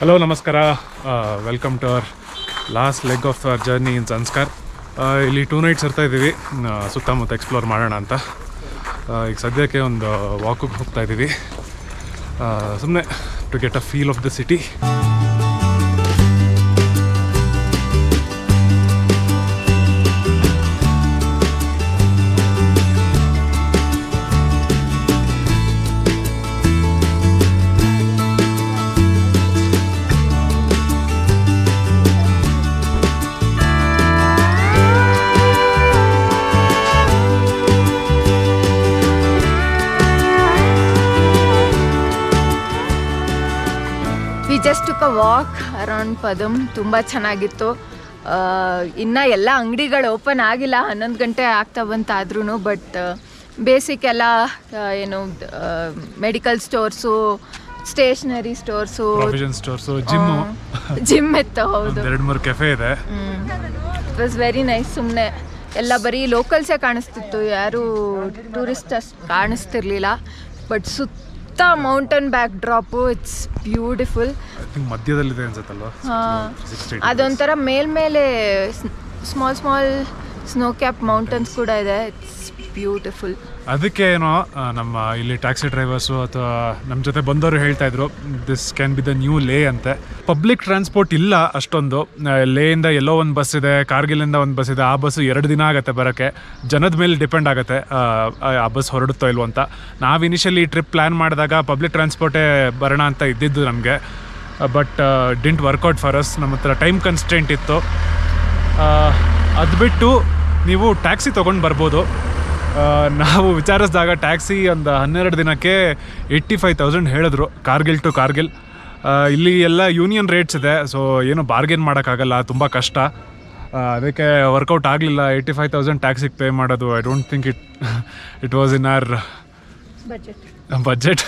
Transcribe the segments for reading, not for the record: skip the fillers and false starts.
Hello ನಮಸ್ಕಾರ, welcome to our last leg of our journey in Zanskar. ಇಲ್ಲಿ 2 nights ಇರ್ತಾ ಇದ್ದೀವಿ, ಸುತ್ತಮುತ್ತ ಎಕ್ಸ್ಪ್ಲೋರ್ ಮಾಡೋಣ ಅಂತ. ಈಗ ಸದ್ಯಕ್ಕೆ ಒಂದು ವಾಕಿಗೆ ಹೋಗ್ತಾ ಇದ್ದೀವಿ, ಸುಮ್ಮನೆ to get a feel of the city. Just took a walk around Padum. ತುಂಬ ಚೆನ್ನಾಗಿತ್ತು. ಇನ್ನು ಎಲ್ಲ ಅಂಗಡಿಗಳು ಓಪನ್ ಆಗಿಲ್ಲ, 11 ಗಂಟೆ ಆಗ್ತಾ ಬಂತಾದ್ರೂ. ಬಟ್ ಬೇಸಿಕ್ ಎಲ್ಲ ಏನು medical stores, stationery stores, gym ಇತ್ತು. ಹೌದು, 2-3 ಕೆಫೆ ಇದೆ. It was very nice. ಸುಮ್ಮನೆ ಎಲ್ಲ ಬರೀ ಲೋಕಲ್ಸೇ ಕಾಣಿಸ್ತಿತ್ತು, ಯಾರು ಟೂರಿಸ್ಟ್ ಅಷ್ಟು ಕಾಣಿಸ್ತಿರ್ಲಿಲ್ಲ. ಬಟ್ ಸುತ್ತ mountain backdrop, it's beautiful. ಮಧ್ಯದಲ್ಲಿದೆ ಅನ್ಸುತ್ತಲ್ವಾ? ಅದೊಂಥರ ಮೇಲ್ಮೇಲೆ ಸ್ಮಾಲ್ ಸ್ನೋ ಕ್ಯಾಪ್ ಮೌಂಟೇನ್ಸ್ ಕೂಡ ಇದೆ. It's beautiful. ಅದಕ್ಕೆ ಏನೋ ನಮ್ಮ ಇಲ್ಲಿ ಟ್ಯಾಕ್ಸಿ ಡ್ರೈವರ್ಸು ಅಥವಾ ನಮ್ಮ ಜೊತೆ ಬಂದವರು ಹೇಳ್ತಾ ಇದ್ರು, this can be the new ಲೇ ಅಂತೆ. ಪಬ್ಲಿಕ್ ಟ್ರಾನ್ಸ್ಪೋರ್ಟ್ ಇಲ್ಲ ಅಷ್ಟೊಂದು. ಲೇಯಿಂದ ಎಲ್ಲೋ ಒಂದು ಬಸ್ ಇದೆ, ಕಾರ್ಗಿಲಿಂದ ಒಂದು ಬಸ್ ಇದೆ. ಆ ಬಸ್ಸು 2 ದಿನ ಆಗುತ್ತೆ ಬರೋಕ್ಕೆ. ಜನದ ಮೇಲೆ ಡಿಪೆಂಡ್ ಆಗುತ್ತೆ ಆ ಬಸ್ ಹೊರಡುತ್ತೋ ಇಲ್ವೋ ಅಂತ. ನಾವು ಇನಿಷಿಯಲಿ ಟ್ರಿಪ್ ಪ್ಲ್ಯಾನ್ ಮಾಡಿದಾಗ ಪಬ್ಲಿಕ್ ಟ್ರಾನ್ಸ್ಪೋರ್ಟೇ ಬರೋಣ ಅಂತ ಇದ್ದಿದ್ದು ನಮಗೆ. But didn't work out for us. ನಮ್ಮ ಹತ್ರ ಟೈಮ್ ಕನ್ಸ್ಟೆಂಟ್ ಇತ್ತು. ಅದು ಬಿಟ್ಟು ನೀವು ಟ್ಯಾಕ್ಸಿ ತೊಗೊಂಡು ಬರ್ಬೋದು. ನಾವು ವಿಚಾರಿಸಿದಾಗ ಟ್ಯಾಕ್ಸಿ ಒಂದು 12 ದಿನಕ್ಕೆ 85,000 ಹೇಳಿದ್ರು, ಕಾರ್ಗಿಲ್ ಟು ಕಾರ್ಗಿಲ್. ಇಲ್ಲಿ ಎಲ್ಲ ಯೂನಿಯನ್ ರೇಟ್ಸ್ ಇದೆ, ಸೊ ಏನು ಬಾರ್ಗೇನ್ ಮಾಡೋಕ್ಕಾಗಲ್ಲ, ತುಂಬ ಕಷ್ಟ. ಅದಕ್ಕೆ ವರ್ಕೌಟ್ ಆಗಲಿಲ್ಲ 85,000 ಟ್ಯಾಕ್ಸಿಗೆ ಪೇ ಮಾಡೋದು. I don't think it was in our budget.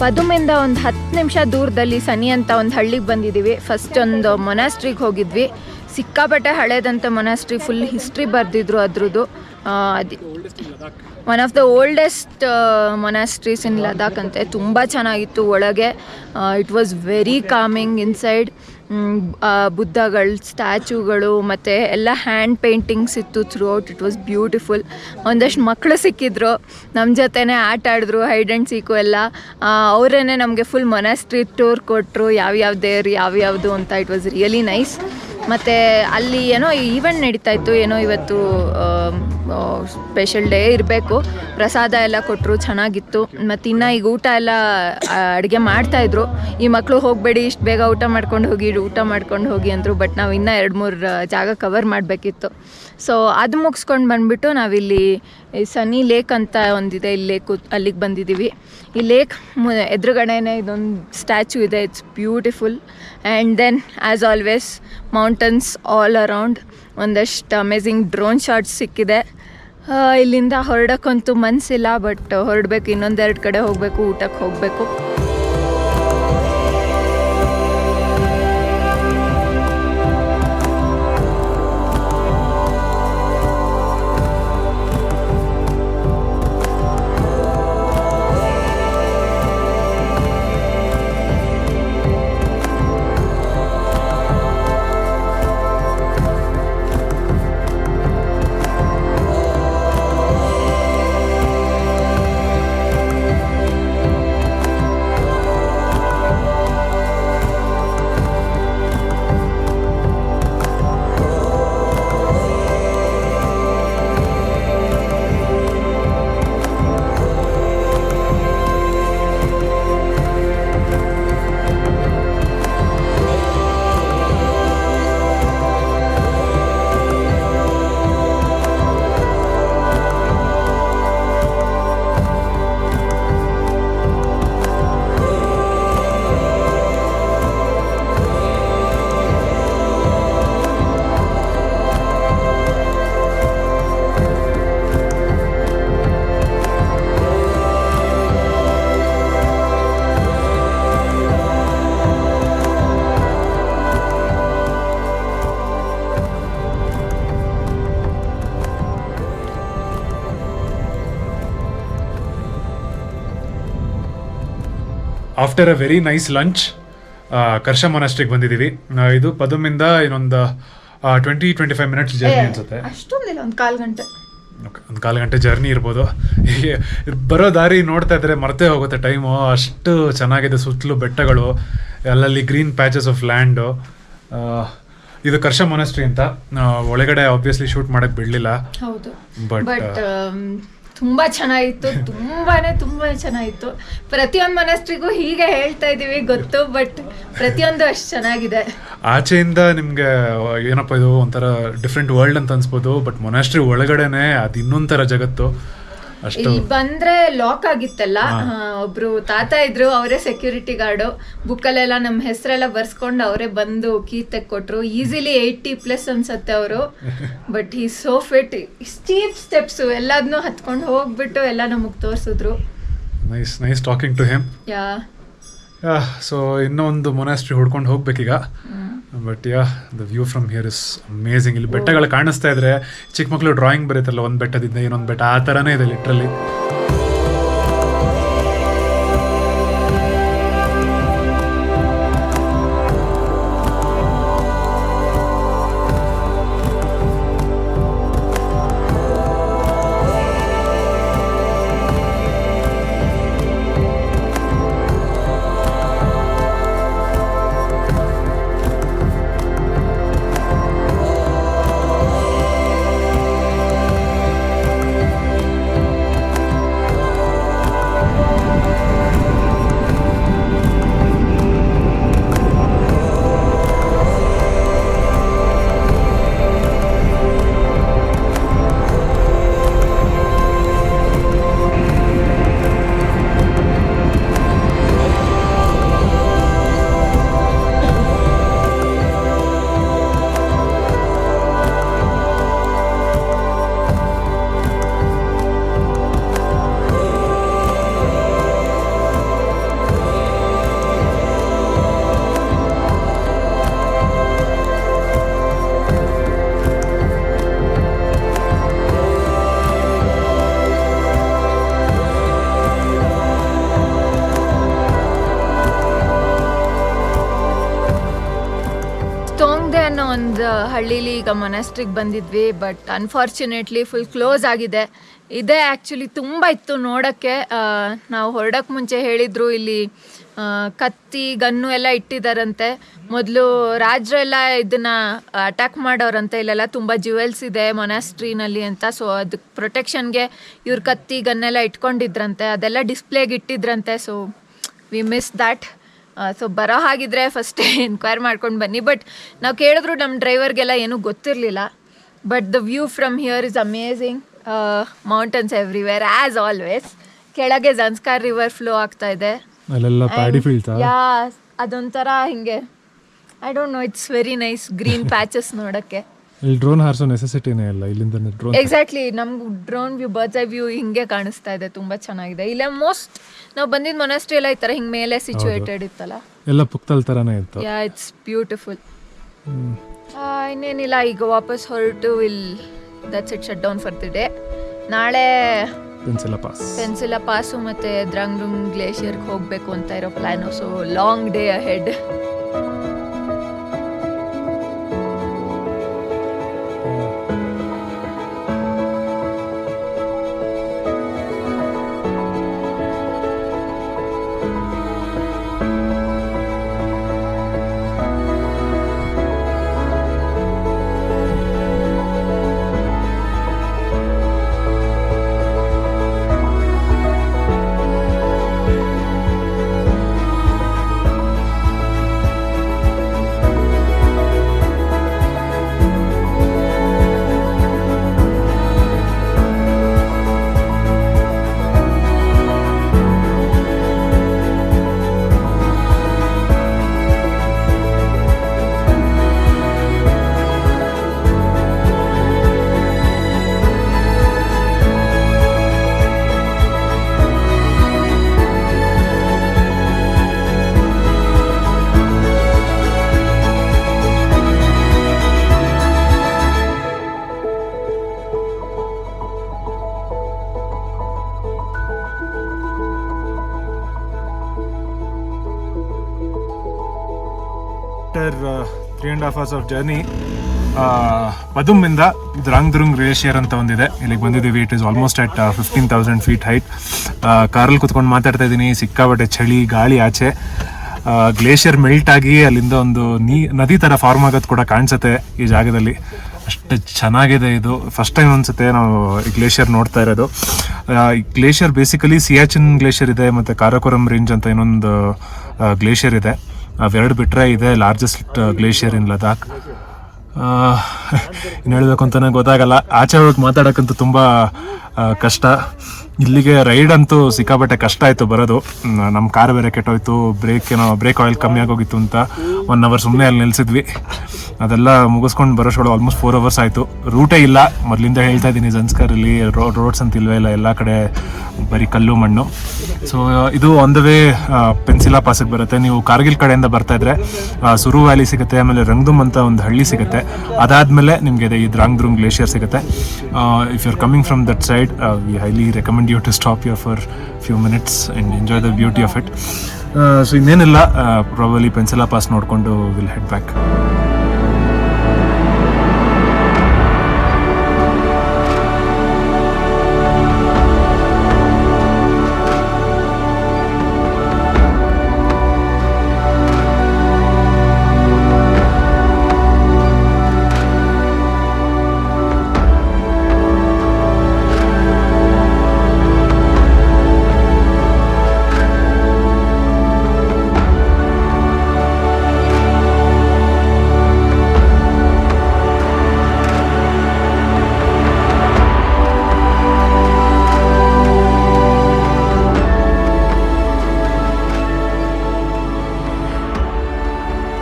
ಪದುಮಿಂದ ಒಂದು 10 ನಿಮಿಷ ದೂರದಲ್ಲಿ ಸನಿ ಅಂತ ಒಂದು ಹಳ್ಳಿಗೆ ಬಂದಿದ್ದೀವಿ. ಫಸ್ಟ್ ಒಂದು ಮೊನಾಸ್ಟ್ರಿಗೆ ಹೋಗಿದ್ವಿ. ಸಿಕ್ಕಾಪಟ್ಟೆ ಹಳೇದಂತ ಮೊನಾಸ್ಟ್ರಿ, ಫುಲ್ ಹಿಸ್ಟ್ರಿ ಬರೆದಿದ್ರು ಅದ್ರದ್ದು. One of the oldest monasteries in Ladakh ಅಂತೆ. ತುಂಬ ಚೆನ್ನಾಗಿತ್ತು ಒಳಗೆ. It was very calming inside. ಬುದ್ಧಗಳು, ಸ್ಟ್ಯಾಚ್ಯೂಗಳು ಮತ್ತು ಎಲ್ಲ ಹ್ಯಾಂಡ್ ಪೇಂಟಿಂಗ್ಸ್ ಇತ್ತು throughout. It was beautiful. ಒಂದಷ್ಟು ಮಕ್ಕಳು ಸಿಕ್ಕಿದ್ರು, ನಮ್ಮ ಜೊತೆನೇ ಆಟ ಆಡಿದ್ರು, ಹೈಡ್ ಆ್ಯಂಡ್ ಸೀಕು ಎಲ್ಲ. ಅವರೇ ನಮಗೆ ಫುಲ್ ಮೊನಾಸ್ಟ್ರಿ ಟೂರ್ ಕೊಟ್ಟರು, ಯಾವ್ಯಾವ ದೇವ್ರು ಯಾವ್ಯಾವುದು ಅಂತ. It was really nice. ಮತ್ತು ಅಲ್ಲಿ ಏನೋ ಈವೆಂಟ್ ನಡೀತಾ ಇತ್ತು, ಏನೋ ಇವತ್ತು ಸ್ಪೆಷಲ್ ಡೇ ಇರಬೇಕು. ಪ್ರಸಾದ ಎಲ್ಲ ಕೊಟ್ಟರು, ಚೆನ್ನಾಗಿತ್ತು. ಮತ್ತು ಇನ್ನು ಈಗ ಊಟ ಎಲ್ಲ ಅಡುಗೆ ಮಾಡ್ತಾಯಿದ್ರು. ಈ ಮಕ್ಕಳು ಹೋಗಬೇಡಿ, ಇಷ್ಟು ಬೇಗ ಊಟ ಮಾಡ್ಕೊಂಡು ಹೋಗಿ ಅಂದರು. ಬಟ್ ನಾವು ಇನ್ನೂ 2-3 ಜಾಗ ಕವರ್ ಮಾಡಬೇಕಿತ್ತು. ಸೊ ಅದು ಮುಗಿಸ್ಕೊಂಡು ಬಂದುಬಿಟ್ಟು ನಾವಿಲ್ಲಿ ಸನಿ ಲೇಕ್ ಅಂತ ಒಂದಿದೆ, ಇಲ್ಲಿ ಅಲ್ಲಿಗೆ ಬಂದಿದ್ದೀವಿ. ಈ ಲೇಕ್ ಎದುರುಗಡೆನೇ ಇದೊಂದು ಸ್ಟ್ಯಾಚ್ಯೂ ಇದೆ. It's beautiful. And then as always mountains all around. ಒಂದಷ್ಟು ಅಮೇಝಿಂಗ್ ಡ್ರೋನ್ ಶಾಟ್ಸ್ ಸಿಕ್ಕಿದೆ. ಇಲ್ಲಿಂದ ಹೊರಡೋಕ್ಕಂತೂ ಮನಸ್ಸಿಲ್ಲ, ಬಟ್ ಹೊರಡಬೇಕು. ಇನ್ನೊಂದೆರಡು ಕಡೆ ಹೋಗಬೇಕು, ಊಟಕ್ಕೆ ಹೋಗಬೇಕು. After a very nice lunch Karsha ಮೊನಾಸ್ಟ್ರಿಗೆ ಬಂದಿದ್ದೀವಿ. ಇದು ಪದುಮಿಂದ ಇನ್ನೊಂದು 20-25 ಮಿನಿಟ್ಸ್ ಜರ್ನಿ ಅನ್ಸುತ್ತೆ. ಅಷ್ಟೊಂದಿಲ್ಲ, ಒಂದು ಕಾಲು ಗಂಟೆ. ಒಂದು ಕಾಲು ಗಂಟೆ ಜರ್ನಿ ಇರ್ಬೋದು. ಹೀಗೆ ಬರೋ ದಾರಿ ನೋಡ್ತಾ ಇದ್ರೆ ಮರ್ತೇ ಹೋಗುತ್ತೆ ಟೈಮು, ಅಷ್ಟು ಚೆನ್ನಾಗಿದೆ. ಸುತ್ತಲೂ ಬೆಟ್ಟಗಳು, ಅಲ್ಲಲ್ಲಿ ಗ್ರೀನ್ ಪ್ಯಾಚಸ್ ಆಫ್ ಲ್ಯಾಂಡು. ಇದು ಕರ್ಷ ಮೊನಾಸ್ಟ್ರಿ ಅಂತ. ಒಳಗಡೆ ಆಬ್ವಿಯಸ್ಲಿ ಶೂಟ್ ಮಾಡಕ್ ಬಿಡ್ಲಿಲ್ಲ. ಹೌದು, ಬಟ್ ತುಂಬಾ ಚೆನ್ನಾಗಿತ್ತು, ತುಂಬಾ ಚೆನ್ನಾಗಿತ್ತು. ಪ್ರತಿಯೊಂದು ಮೊನಾಸ್ಟ್ರಿಗೂ ಹೀಗೆ ಹೇಳ್ತಾ ಇದೀವಿ ಗೊತ್ತು, ಬಟ್ ಪ್ರತಿಯೊಂದು ಅಷ್ಟು ಚೆನ್ನಾಗಿದೆ. ಆಚೆಯಿಂದ ನಿಮ್ಗೆ ಏನಪ್ಪ ಇದು ಒಂಥರ ಡಿಫ್ರೆಂಟ್ ವರ್ಲ್ಡ್ ಅಂತ ಅನ್ಸ್ಬೋದು, ಬಟ್ ಮೊನಾಸ್ಟ್ರಿ ಒಳಗಡೆನೆ ಅದು ಇನ್ನೊಂಥರ ಜಗತ್ತು. ಇಲ್ಲಿ ಬಂದ್ರೆ ಲಾಕ್ ಆಗಿತ್ತಲ್ಲ, ಒಬ್ರು ತಾತ ಇದ್ರು, ಅವರೇ ಸೆಕ್ಯೂರಿಟಿ ಗಾರ್ಡು. ಬುಕ್ಕಲ್ಲೆಲ್ಲ ನಮ್ಮ ಹೆಸರೆಲ್ಲ ಬರ್ಸ್ಕೊಂಡು ಅವರೇ ಬಂದು ಕೀ ತೆಕ್ಕೊಟ್ರು. ಈಸಿಲಿ 80+ ಅನ್ಸತ್ತೆ ಅವರು. ಬಟ್ ಈ ಸೋ ಫಿಟ್, ಸ್ಟೀಪ್ ಸ್ಟೆಪ್ಸ್ ಎಲ್ಲದನ್ನೂ ಹತ್ಕೊಂಡು ಹೋಗ್ಬಿಟ್ಟು ಎಲ್ಲ ನಮಗ್ ತೋರಿಸಿದ್ರು. Nice talking to him. So ಇನ್ನೊಂದು ಮೊನಾಸ್ಟ್ರಿ ಹುಡ್ಕೊಂಡು ಹೋಗ್ಬೇಕೀಗ. But the view from here is amazing. ಇಲ್ಲಿ ಬೆಟ್ಟಗಳು ಕಾಣಿಸ್ತಾ ಇದ್ರೆ ಚಿಕ್ಕ ಮಕ್ಕಳು ಡ್ರಾಯಿಂಗ್ ಬರೀತಲ್ಲ, ಒಂದು ಬೆಟ್ಟದಿಂದ ಇನ್ನೊಂದು ಬೆಟ್ಟ, ಆ ಥರನೇ ಇದೆ ಲಿಟ್ರಲಿ. ಒಂದು ಹಳ್ಳಿಲಿ ಈಗ ಮೊನಾಸ್ಟ್ರಿಗೆ ಬಂದಿದ್ವಿ, ಬಟ್ ಅನ್ಫಾರ್ಚುನೇಟ್ಲಿ ಫುಲ್ ಕ್ಲೋಸ್ ಆಗಿದೆ. ಇದೇ ಆ್ಯಕ್ಚುಲಿ ತುಂಬ ಇತ್ತು ನೋಡೋಕ್ಕೆ. ನಾವು ಹೊರಡೋಕ್ಕೆ ಮುಂಚೆ ಹೇಳಿದರು ಇಲ್ಲಿ ಕತ್ತಿ ಗನ್ನು ಎಲ್ಲ ಇಟ್ಟಿದ್ದಾರಂತೆ. ಮೊದಲು ರಾಜರೆಲ್ಲ ಇದನ್ನು ಅಟ್ಯಾಕ್ ಮಾಡೋರಂತೆ. ಇಲ್ಲೆಲ್ಲ ತುಂಬ ಜ್ಯುವೆಲ್ಸ್ ಇದೆ ಮೊನಾಸ್ಟ್ರಿನಲ್ಲಿ ಅಂತ. ಸೊ ಅದಕ್ಕೆ ಪ್ರೊಟೆಕ್ಷನ್ಗೆ ಇವ್ರು ಕತ್ತಿ ಗನ್ನೆಲ್ಲ ಇಟ್ಕೊಂಡಿದ್ರಂತೆ, ಅದೆಲ್ಲ ಡಿಸ್ಪ್ಲೇಗೆ ಇಟ್ಟಿದ್ರಂತೆ. So we miss that. So ಬರೋ ಹಾಗಿದ್ರೆ ಫಸ್ಟೇ ಎನ್ಕ್ವೈರ್ ಮಾಡ್ಕೊಂಡು ಬನ್ನಿ. ಬಟ್ ನಾವು ಕೇಳಿದ್ರು ನಮ್ಮ ಡ್ರೈವರ್ಗೆಲ್ಲ ಏನೂ ಗೊತ್ತಿರಲಿಲ್ಲ. But the view from here is amazing. Mountains everywhere as always. ಕೆಳಗೆ ಝನ್ಸ್ಕಾರ್ ರಿವರ್ ಫ್ಲೋ ಆಗ್ತಾ ಇದೆ. ಯಾ, ಅದೊಂಥರ ಹಿಂಗೆ I don't know, it's very nice. Green patches ನೋಡೋಕ್ಕೆ. ಇಲ್ಲಿ ಡ್ರೋನ್ ಹಾರಿಸೋ ನೆಸೆಸಿಟಿನೇ ಇಲ್ಲ, ಇಲ್ಲಿಂದ ಡ್ರೋನ್. ಎಕ್ಸಾಕ್ಟ್ಲಿ, ನಮ್ಗೆ drone view, birds eye view ಹಿಂಗೆ ಕಾಣಿಸ್ತಾ ಇದೆ. ತುಂಬ ಚೆನ್ನಾಗಿದೆ. ಇಲ್ಲ ಮೋಸ್ಟ್ ನಾವು ಬಂದಿದ್ದ ಮೊನಾಸ್ಟ್ರಿ ಎಲ್ಲ ಈ ಥರ ಹಿಂಗೆ ಮೇಲೆ ಸಿಚುವೇಟೆಡ್ ಇತ್ತಲ್ಲ, ಎಲ್ಲ ಪುಕ್ತಲ್ ಥರನೇ ಇತ್ತು. ಯಾ, ಇಟ್ಸ್ ಬ್ಯೂಟಿಫುಲ್. ಇನ್ನೇನಿಲ್ಲ, ಈಗ ವಾಪಸ್ ಹೊರಟು that's it, shut down for the day. ನಾಳೆ ಪೆನ್ಸಿಲಾ ಪಾಸು ಮತ್ತು ದ್ರಂಗ್ ಡ್ರುಂಗ್ ಗ್ಲೇಷಿಯರ್ಗೆ ಹೋಗಬೇಕು ಅಂತ ಇರೋ plan. So long day ahead. After 3.5 hours of journey Padum ಇಂದ ದ್ರಾಂಗ್ ದ್ರುಂಗ್ ಗ್ಲೇಷಿಯರ್ ಅಂತ ಒಂದಿದೆ, ಇಲ್ಲಿಗೆ ಬಂದಿದ್ದೀವಿ. It is almost at 15,000 feet height. ಕಾರಲ್ಲಿ ಕುತ್ಕೊಂಡು ಮಾತಾಡ್ತಾ ಇದ್ದೀನಿ, ಸಿಕ್ಕಾಬಟ್ಟೆ ಚಳಿ, ಗಾಳಿ ಆಚೆ. ಗ್ಲೇಷಿಯರ್ ಮೆಲ್ಟ್ ಆಗಿ ಅಲ್ಲಿಂದ ಒಂದು ನದಿ ಥರ ಫಾರ್ಮ್ ಆಗೋದು ಕೂಡ ಕಾಣಿಸುತ್ತೆ ಈ ಜಾಗದಲ್ಲಿ. ಅಷ್ಟು ಚೆನ್ನಾಗಿದೆ ಇದು. ಫಸ್ಟ್ ಟೈಮ್ ಅನ್ಸುತ್ತೆ ನಾವು ಈ ಗ್ಲೇಷಿಯರ್ ನೋಡ್ತಾ ಇರೋದು. ಈ ಗ್ಲೇಷಿಯರ್ ಬೇಸಿಕಲಿ ಸಿಯಾಚಿನ್ ಗ್ಲೇಷಿಯರ್ ಇದೆ ಮತ್ತು ಕಾರಾಕೋರಂ ರೇಂಜ್ ಅಂತ ಇನ್ನೊಂದು ಗ್ಲೇಷಿಯರ್ ಇದೆ. ಅವೆರಡು ಬಿಟ್ಟರೆ ಇದೆ ಲಾರ್ಜೆಸ್ಟ್ ಗ್ಲೇಷಿಯರ್ ಇನ್ ಲದಾಖ್. ಇನ್ನು ಹೇಳಬೇಕು ಅಂತಲೇ ಗೊತ್ತಾಗಲ್ಲ. ಆಚೆ ಹೋಗಿ ಮಾತಾಡೋಕ್ಕಂತೂ ತುಂಬ ಕಷ್ಟ. ಇಲ್ಲಿಗೆ ರೈಡ್ ಅಂತೂ ಸಿಕ್ಕಾಬಟ್ಟೆ ಕಷ್ಟ ಆಯಿತು ಬರೋದು. ನಮ್ಮ ಕಾರ್ ಬೇರೆ ಕೆಟ್ಟೋಯ್ತು, ಬ್ರೇಕ್ ಆಯಿಲ್ ಕಮ್ಮಿ ಆಗೋಗಿತ್ತು ಅಂತ 1 hour ಸುಮ್ಮನೆ ಅಲ್ಲಿ ನಿಲ್ಸಿದ್ವಿ. ಅದೆಲ್ಲ ಮುಗಿಸ್ಕೊಂಡು ಬರೋಷ್ಟೊಳಗೆ ಆಲ್ಮೋಸ್ಟ್ 4 hours ಆಯಿತು. ರೂಟೇ ಇಲ್ಲ. ಮೊದಲಿಂದ ಹೇಳ್ತಾ ಇದ್ದೀನಿ, ಜನ್ಸ್ಕರಲ್ಲಿ ರೋಡ್ಸ್ ಅಂತ ಇಲ್ವೇ ಇಲ್ಲ, ಎಲ್ಲ ಕಡೆ ಬರೀ ಕಲ್ಲು ಮಣ್ಣು. ಸೊ ಇದು ಆನ್ ದ ವೇ ಪೆನ್ಸಿಲಾ ಪಾಸಿಗೆ ಬರುತ್ತೆ. ನೀವು ಕಾರ್ಗಿಲ್ ಕಡೆಯಿಂದ ಬರ್ತಾ ಇದ್ರೆ ಸುರು ವ್ಯಾಲಿ ಸಿಗುತ್ತೆ, ಆಮೇಲೆ ರಂಗ್ದುಮ್ ಅಂತ ಒಂದು ಹಳ್ಳಿ ಸಿಗುತ್ತೆ. ಅದಾದಮೇಲೆ ನಿಮಗೆ ಈ ದ್ರಾಂಗ್ ದ್ರುಂಗ್ ಗ್ಲೇಷಿಯರ್ ಸಿಗುತ್ತೆ. If you are coming from that side, we highly recommend you to stop here for few minutes and enjoy the beauty of it. So ಇನ್ನೇನಿಲ್ಲ, probably Pensila Pass ನೋಡ್ಕೊಂಡು we'll head back.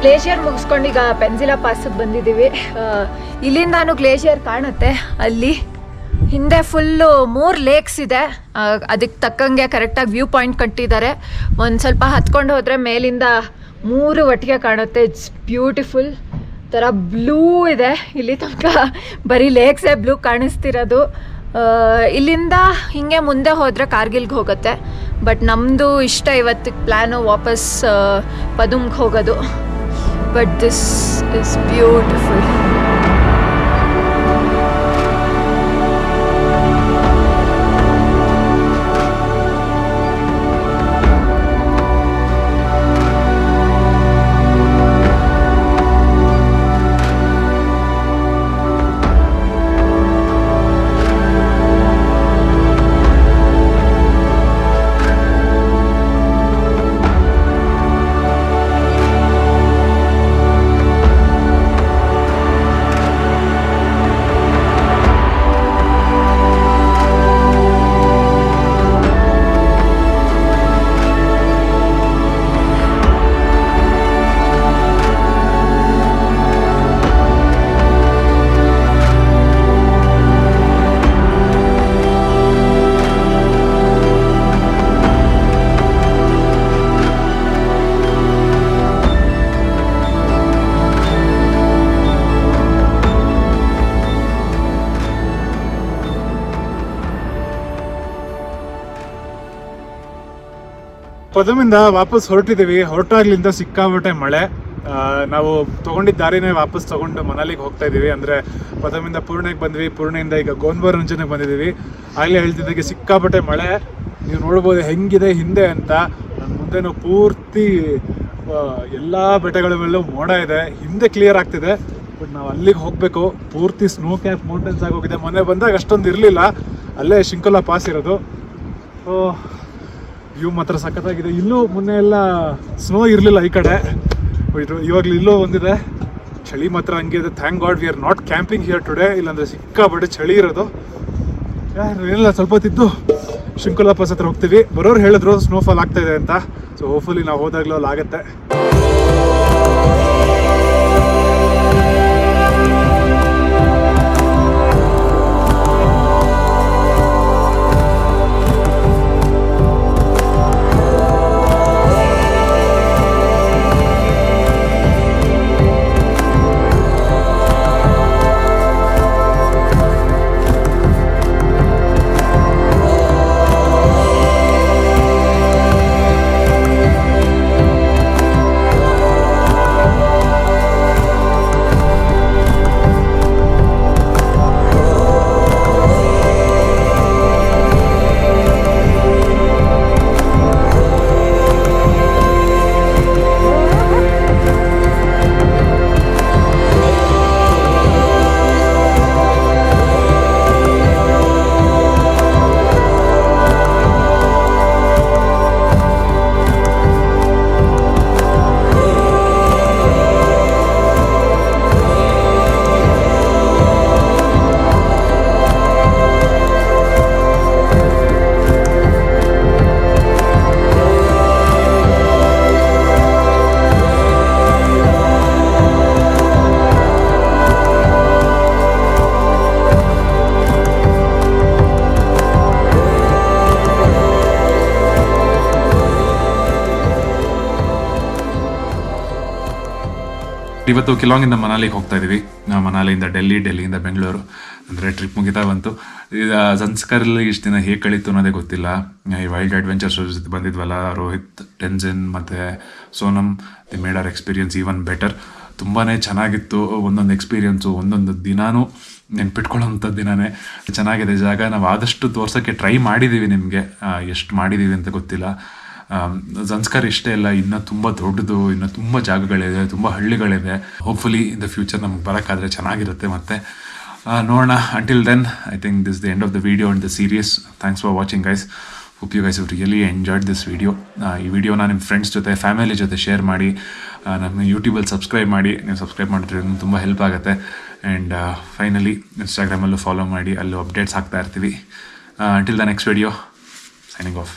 ಗ್ಲೇಷಿಯರ್ ಮುಗಿಸ್ಕೊಂಡು ಈಗ ಪೆನ್ಸಿಲಾ ಪಾಸಿಗೆ ಬಂದಿದ್ದೀವಿ. ಇಲ್ಲಿಂದಾನು glacier ಕಾಣುತ್ತೆ. ಅಲ್ಲಿ ಹಿಂದೆ full 3 lakes ಇದೆ. ಅದಕ್ಕೆ ತಕ್ಕಂಗೆ ಕರೆಕ್ಟಾಗಿ ವ್ಯೂ ಪಾಯಿಂಟ್ ಕಟ್ಟಿದ್ದಾರೆ. ಒಂದು ಸ್ವಲ್ಪ ಹತ್ಕೊಂಡು ಹೋದರೆ ಮೇಲಿಂದ 3 ಒಟ್ಟಿಗೆ ಕಾಣುತ್ತೆ. It's beautiful. ಥರ ಬ್ಲೂ ಇದೆ. ಇಲ್ಲಿ ತನಕ ಬರೀ ಲೇಕ್ಸೇ ಬ್ಲೂ ಕಾಣಿಸ್ತಿರೋದು. ಇಲ್ಲಿಂದ ಹಿಂಗೆ ಮುಂದೆ ಹೋದರೆ ಕಾರ್ಗಿಲ್ಗೆ ಹೋಗುತ್ತೆ. ಬಟ್ ನಮ್ಮದು ಇಷ್ಟ ಇವತ್ತಿಗೆ ಪ್ಲ್ಯಾನು ವಾಪಸ್ ಪದುಮ್ಗೆ ಹೋಗೋದು. But this is beautiful. ಪದುಮಿಂದ ವಾಪಸ್ ಹೊರಟಾಗ್ಲಿಂದ ಸಿಕ್ಕಾಬಿಟ್ಟೆ ಮಳೆ. ನಾವು ತೊಗೊಂಡಿದ್ದ ದಾರಿನೇ ವಾಪಸ್ ತೊಗೊಂಡು ಮನಾಲಿಗೆ ಹೋಗ್ತಾ ಇದ್ದೀವಿ. ಅಂದರೆ ಪದುಮಿಂದ ಪೂರ್ಣೆಗೆ ಬಂದ್ವಿ, ಪೂರ್ಣೆಯಿಂದ ಈಗ ಗೋನ್ಬೋ ರಂಜನ್ಗೆ ಬಂದಿದ್ದೀವಿ. ಆಗಲೇ ಹೇಳ್ತಿದ್ದಾಗೆ ಸಿಕ್ಕಾಬಿಟ್ಟೆ ಮಳೆ. ನೀವು ನೋಡ್ಬೋದು ಹೆಂಗಿದೆ ಹಿಂದೆ ಅಂತ. ನನ್ನ ಮುಂದೆನೂ ಪೂರ್ತಿ ಎಲ್ಲ ಬೆಟ್ಟಗಳ ಮೇಲೂ ಮೋಡ ಇದೆ. ಹಿಂದೆ ಕ್ಲಿಯರ್ ಆಗ್ತಿದೆ. ಬಟ್ ನಾವು ಅಲ್ಲಿಗೆ ಹೋಗಬೇಕು. ಪೂರ್ತಿ ಸ್ನೋ ಕ್ಯಾಪ್ ಮೌಂಟೇನ್ಸ್ ಆಗೋಗಿದೆ. ಮೊನ್ನೆ ಬಂದಾಗ ಅಷ್ಟೊಂದು ಇರಲಿಲ್ಲ. ಅಲ್ಲೇ ಶಿಂಕುಲಾ ಪಾಸ್ ಇರೋದು. ಸೊ ವ್ಯೂ ಮಾತ್ರ ಸಖತ್ತಾಗಿದೆ. ಇಲ್ಲೂ ಮೊನ್ನೆ ಎಲ್ಲ ಸ್ನೋ ಇರಲಿಲ್ಲ ಈ ಕಡೆ. ಇವಾಗಲೂ ಇಲ್ಲೂ ಒಂದಿದೆ. ಚಳಿ ಮಾತ್ರ ಹಂಗೆ ಇದೆ. Thank god we are not camping here today. ಇಲ್ಲಾಂದರೆ ಸಿಕ್ಕಾಬಟ್ಟೆ ಚಳಿ ಇರೋದು. ಏನಿಲ್ಲ, ಸ್ವಲ್ಪ ಹೊತ್ತಿದ್ದು ಶಿಂಕುಲಾ ಪಾಸ್ ಹತ್ರ ಹೋಗ್ತೀವಿ. ಬರೋರು ಹೇಳಿದ್ರು ಸ್ನೋಫಾಲ್ ಆಗ್ತಾ ಇದೆ ಅಂತ. ಸೊ ಹೋಪ್ಫುಲಿ ನಾವು ಹೋದಾಗಲೂ ಅಲ್ಲಿ ಆಗುತ್ತೆ. ಇವತ್ತು ಕಿಲಾಂಗಿಂದ ಮನಾಲಿಗೆ ಹೋಗ್ತಾ ಇದ್ದೀವಿ. ಮನಾಲಿಯಿಂದ ಡೆಲ್ಲಿಯಿಂದ ಬೆಂಗಳೂರು, ಅಂದರೆ ಟ್ರಿಪ್ ಮುಗಿತಾ ಬಂತು. ಇದು ಜನ್ಸ್ಕರಲ್ಲಿ ಇಷ್ಟು ದಿನ ಹೇಗೆ ಕಳೀತು ಅನ್ನೋದೇ ಗೊತ್ತಿಲ್ಲ. ಈ ವೈಲ್ಡ್ ಅಡ್ವೆಂಚರ್ಸ್ ಜೊತೆ ಬಂದಿದ್ವಲ್ಲ, ರೋಹಿತ್, ಟೆನ್ಸಿನ್ ಮತ್ತು Sonam, the made hour experience even better. ತುಂಬಾ ಚೆನ್ನಾಗಿತ್ತು. ಒಂದೊಂದು ಎಕ್ಸ್ಪೀರಿಯನ್ಸು, ಒಂದೊಂದು ದಿನಾನೂ ನೆನ್ಪಿಟ್ಕೊಳ್ಳೋಂಥ ದಿನವೇ. ಚೆನ್ನಾಗಿದೆ ಜಾಗ. ನಾವು ಆದಷ್ಟು ತೋರ್ಸೋಕ್ಕೆ ಟ್ರೈ ಮಾಡಿದ್ದೀವಿ, ನಿಮಗೆ ಎಷ್ಟು ಮಾಡಿದ್ದೀವಿ ಅಂತ ಗೊತ್ತಿಲ್ಲ. ಜನ್ಸ್ಕರ್ ಇಷ್ಟೇ ಇಲ್ಲ, ಇನ್ನೂ ತುಂಬ ದೊಡ್ಡದು, ಇನ್ನೂ ತುಂಬ ಜಾಗಗಳಿದೆ, ತುಂಬ ಹಳ್ಳಿಗಳಿದೆ. ಹೋಪ್ಫುಲಿ ಇನ್ ದ ಫ್ಯೂಚರ್ ನಮ್ಗೆ ಬರೋಕ್ಕಾದರೆ ಚೆನ್ನಾಗಿರುತ್ತೆ. ಮತ್ತು ನೋಡೋಣ. Until then I think this the end of the video and the series. Thanks for watching guys. Hope you guys really enjoyed this video. ಈ ವಿಡಿಯೋನ ನಿಮ್ಮ ಫ್ರೆಂಡ್ಸ್ ಜೊತೆ, ಫ್ಯಾಮಿಲಿ ಜೊತೆ ಶೇರ್ ಮಾಡಿ. ನಮ್ಮ ಯೂಟ್ಯೂಬಲ್ಲಿ ಸಬ್ಸ್ಕ್ರೈಬ್ ಮಾಡಿ. ನೀವು ಸಬ್ಸ್ಕ್ರೈಬ್ ಮಾಡಿದ್ರೆ ತುಂಬ ಹೆಲ್ಪ್ ಆಗುತ್ತೆ. ಆ್ಯಂಡ್ ಫೈನಲಿ ಇನ್ಸ್ಟಾಗ್ರಾಮಲ್ಲೂ ಫಾಲೋ ಮಾಡಿ, ಅಲ್ಲೂ ಅಪ್ಡೇಟ್ಸ್ ಹಾಕ್ತಾ ಇರ್ತೀವಿ. Until the next video, signing off.